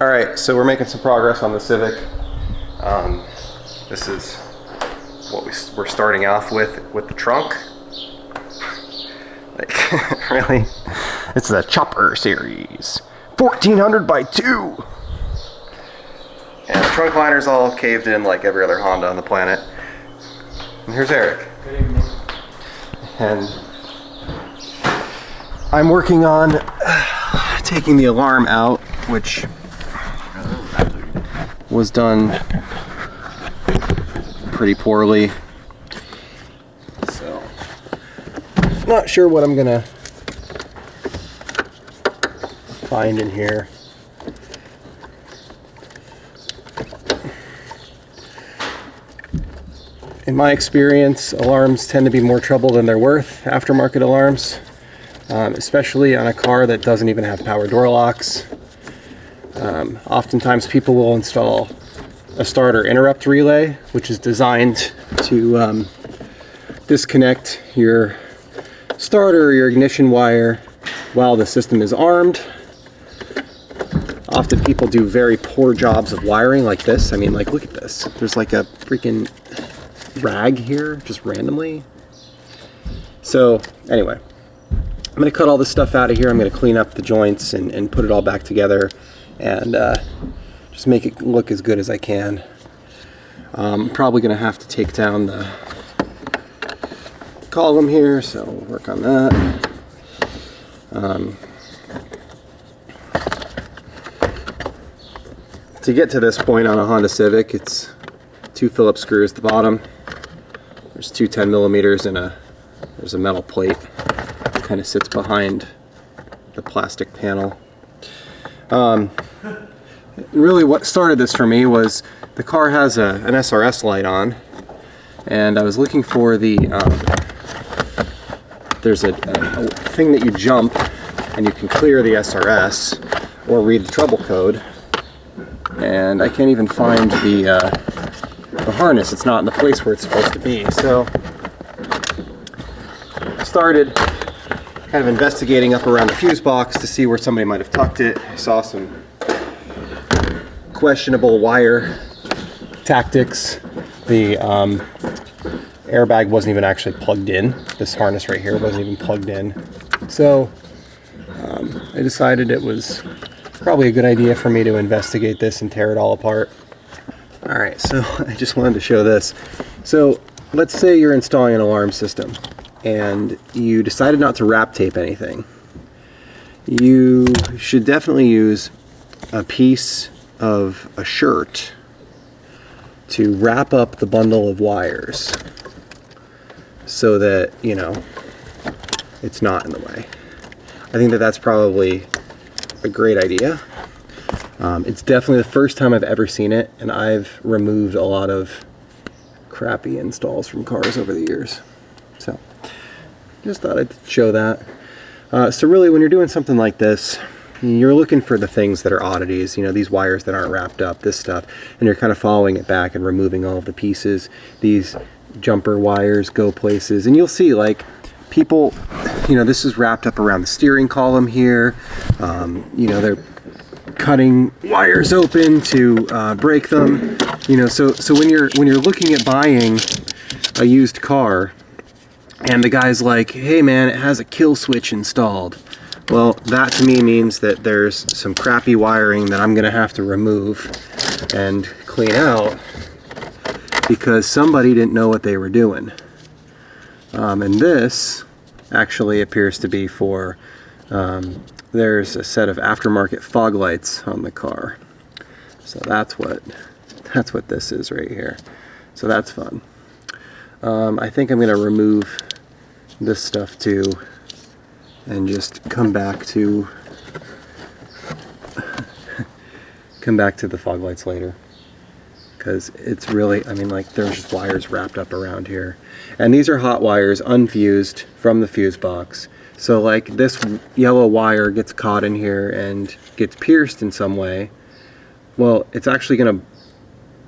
All right, so we're making some progress on the Civic. This is what we're starting off with the trunk. Like, really? It's the Chopper series, 1400 by 2. And the trunk liner's all caved in like every other Honda on the planet. And here's Eric. Good evening. And I'm working on taking the alarm out, which was done pretty poorly. So, not sure what I'm gonna find in here. In my experience, alarms tend to be more trouble than they're worth, aftermarket alarms, especially on a car that doesn't even have power door locks. Oftentimes people will install a starter interrupt relay, which is designed to disconnect your starter or your ignition wire while the system is armed. Often people do very poor jobs of wiring like this. I mean, like, look at this. There's like a freaking rag here, just randomly. So anyway, I'm gonna cut all this stuff out of here. I'm gonna clean up the joints and put it all back together and just make it look as good as I can. I'm probably gonna have to take down the column here, so we'll work on that. To get to this point on a Honda Civic, it's 2 Phillips screws at the bottom. There's two 10 millimeters and there's a metal plate that kind of sits behind the plastic panel. Really what started this for me was the car has an SRS light on, and I was looking for the, there's a thing that you jump and you can clear the SRS or read the trouble code, and I can't even find the harness. It's not in the place where it's supposed to be. So I started kind of investigating up around the fuse box to see where somebody might have tucked it. I saw some questionable wire tactics. The airbag wasn't even actually plugged in. This harness right here wasn't even plugged in. So I decided it was probably a good idea for me to investigate this and tear it all apart. Alright, so I just wanted to show this. So let's say you're installing an alarm system and you decided not to wrap tape anything. You should definitely use a piece of a shirt to wrap up the bundle of wires so that, you know, it's not in the way. I think that that's probably a great idea. It's definitely the first time I've ever seen it, and I've removed a lot of crappy installs from cars over the years. So, just thought I'd show that. So really, when you're doing something like this, you're looking for the things that are oddities, you know, these wires that aren't wrapped up, this stuff, and you're kind of following it back and removing all of the pieces. These jumper wires go places, and you'll see, like, people, you know, this is wrapped up around the steering column here. You know, they're cutting wires open to break them. You know, so when you're looking at buying a used car, and the guy's like, "Hey man, it has a kill switch installed." Well, that to me means that there's some crappy wiring that I'm gonna have to remove and clean out because somebody didn't know what they were doing. And this actually appears to be for, there's a set of aftermarket fog lights on the car. So that's what this is right here. So that's fun. I think I'm gonna remove this stuff too and just come back to the fog lights later, because it's really, I mean, like, there's just wires wrapped up around here, and these are hot wires unfused from the fuse box. So like this yellow wire gets caught in here and gets pierced in some way, well, it's actually gonna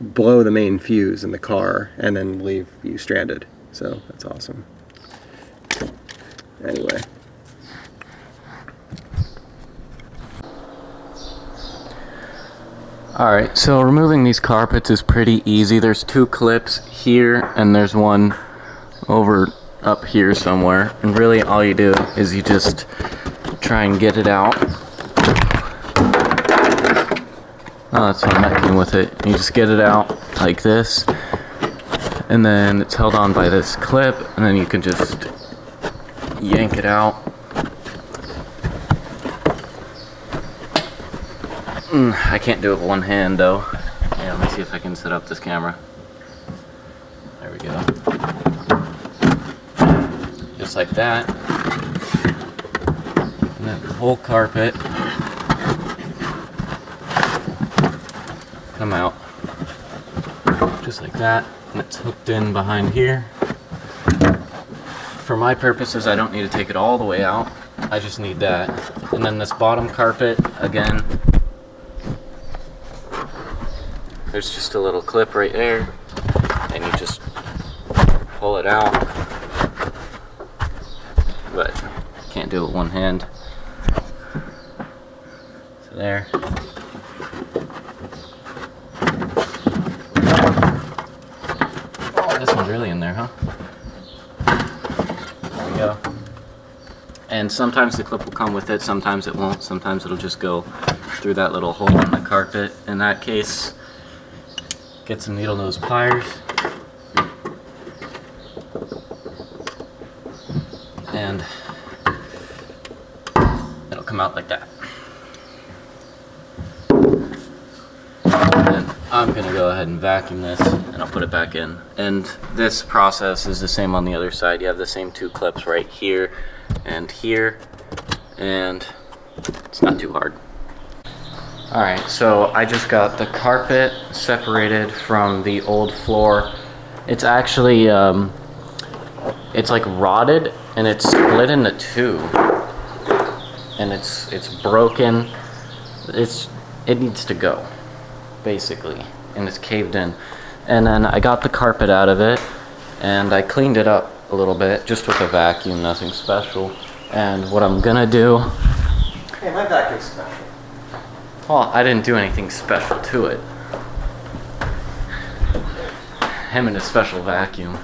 blow the main fuse in the car and then leave you stranded. So that's awesome. Anyway, Alright, so removing these carpets is pretty easy. There's 2 clips here and there's one over up here somewhere. And really all you do is you just try and get it out. Oh, that's what I'm making with it. You just get it out like this. And then it's held on by this clip. And then you can just yank it out. I can't do it with one hand though. Yeah, let me see if I can set up this camera. There we go. Just like that. And then the whole carpet come out. Just like that. And it's hooked in behind here. For my purposes, I don't need to take it all the way out. I just need that. And then this bottom carpet, again, there's just a little clip right there, and you just pull it out, but can't do it with one hand. So there. Oh, this one's really in there, huh? There we go. And sometimes the clip will come with it, sometimes it won't, sometimes it'll just go through that little hole in the carpet. In that case, get some needle nose pliers and it'll come out like that. And I'm gonna go ahead and vacuum this and I'll put it back in. And this process is the same on the other side. You have the same 2 clips right here and here, and it's not too hard. Alright, so I just got the carpet separated from the old floor. It's actually, it's like rotted and it's split into 2. And it's broken. It needs to go, basically. And it's caved in. And then I got the carpet out of it and I cleaned it up a little bit, just with a vacuum, nothing special. And what I'm gonna do... Hey, my vacuum's special. Well, I didn't do anything special to it. Him and his special vacuum.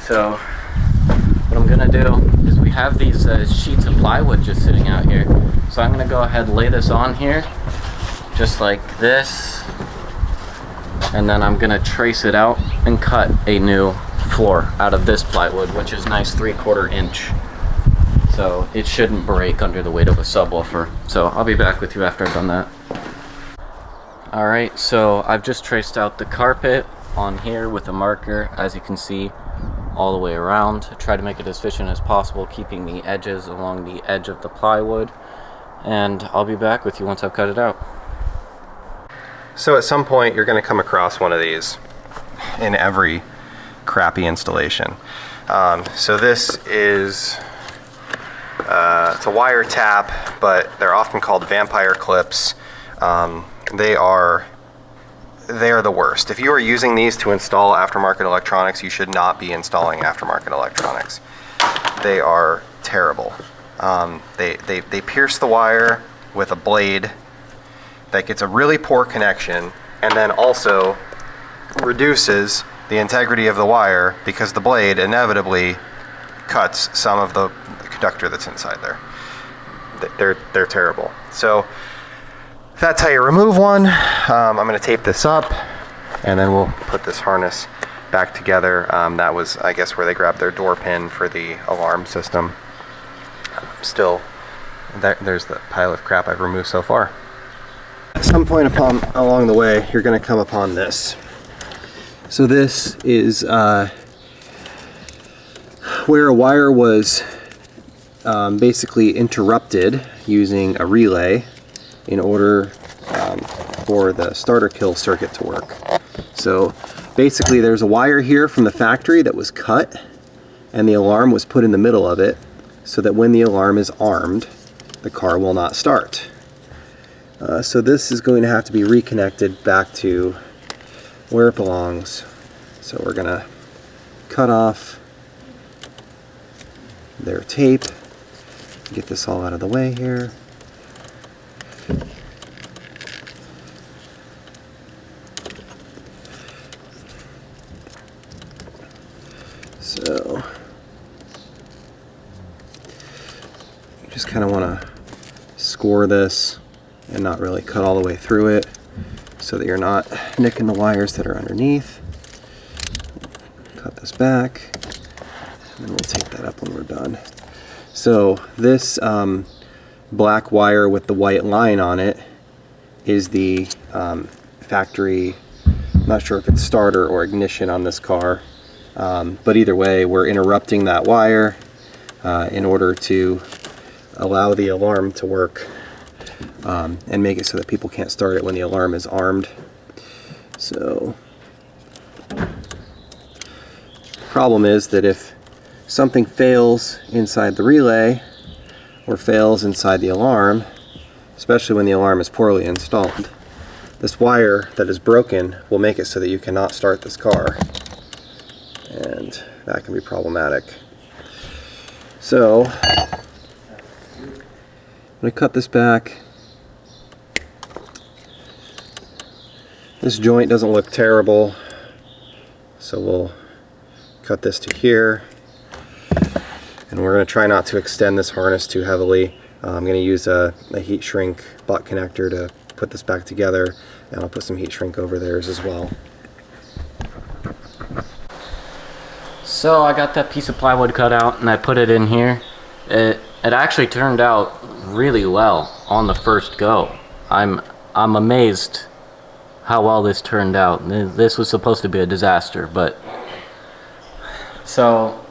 So, what I'm gonna do is we have these sheets of plywood just sitting out here. So I'm gonna go ahead and lay this on here, just like this. And then I'm gonna trace it out and cut a new floor out of this plywood, which is nice 3/4 inch. So it shouldn't break under the weight of a subwoofer. So I'll be back with you after I've done that. Alright, so I've just traced out the carpet on here with a marker, as you can see, all the way around. I try to make it as efficient as possible, keeping the edges along the edge of the plywood. And I'll be back with you once I've cut it out. So at some point you're going to come across one of these in every crappy installation. So this is... it's a wire tap, but they're often called vampire clips. They are the worst. If you are using these to install aftermarket electronics, you should not be installing aftermarket electronics. They are terrible. They pierce the wire with a blade that gets a really poor connection, and then also reduces the integrity of the wire because the blade inevitably cuts some of the conductor that's inside there. They're terrible. So that's how you remove one. I'm going to tape this up and then we'll put this harness back together. That was, I guess, where they grabbed their door pin for the alarm system. Still, there's the pile of crap I've removed so far. At some point along the way, you're going to come upon this. So this is where a wire was basically interrupted using a relay in order for the starter kill circuit to work. So basically there's a wire here from the factory that was cut, and the alarm was put in the middle of it so that when the alarm is armed, the car will not start. So this is going to have to be reconnected back to where it belongs. So we're going to cut off their tape, get this all out of the way here. just kind of want to score this and not really cut all the way through it so that you're not nicking the wires that are underneath. Cut this back, and then we'll take that up when we're done. So this black wire with the white line on it is the factory, I'm not sure if it's starter or ignition on this car, but either way we're interrupting that wire in order to allow the alarm to work and make it so that people can't start it when the alarm is armed. So problem is that if something fails inside the relay or fails inside the alarm, especially when the alarm is poorly installed, this wire that is broken will make it so that you cannot start this car, and that can be problematic. So I'm going to cut this back. This joint doesn't look terrible, so we'll cut this to here, and we're going to try not to extend this harness too heavily. I'm going to use a heat shrink butt connector to put this back together, and I'll put some heat shrink over theirs as well. So I got that piece of plywood cut out and I put it in here. It actually turned out really well on the first go. I'm amazed how well this turned out. This was supposed to be a disaster, but so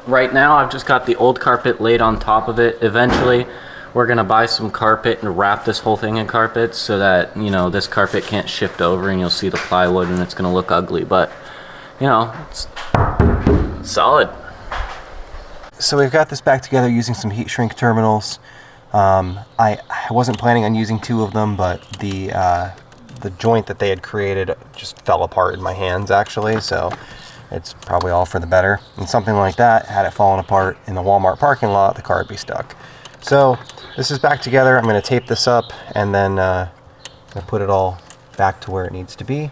right now I've just got the old carpet laid on top of it. Eventually we're gonna buy some carpet and wrap this whole thing in carpet so that, you know, this carpet can't shift over and you'll see the plywood and it's gonna look ugly, but you know, it's solid. So we've got this back together using some heat shrink terminals. I wasn't planning on using 2 of them, but the joint that they had created just fell apart in my hands actually, so it's probably all for the better. And something like that, had it fallen apart in the Walmart parking lot, the car would be stuck. So this is back together. I'm going to tape this up and then I'll put it all back to where it needs to be.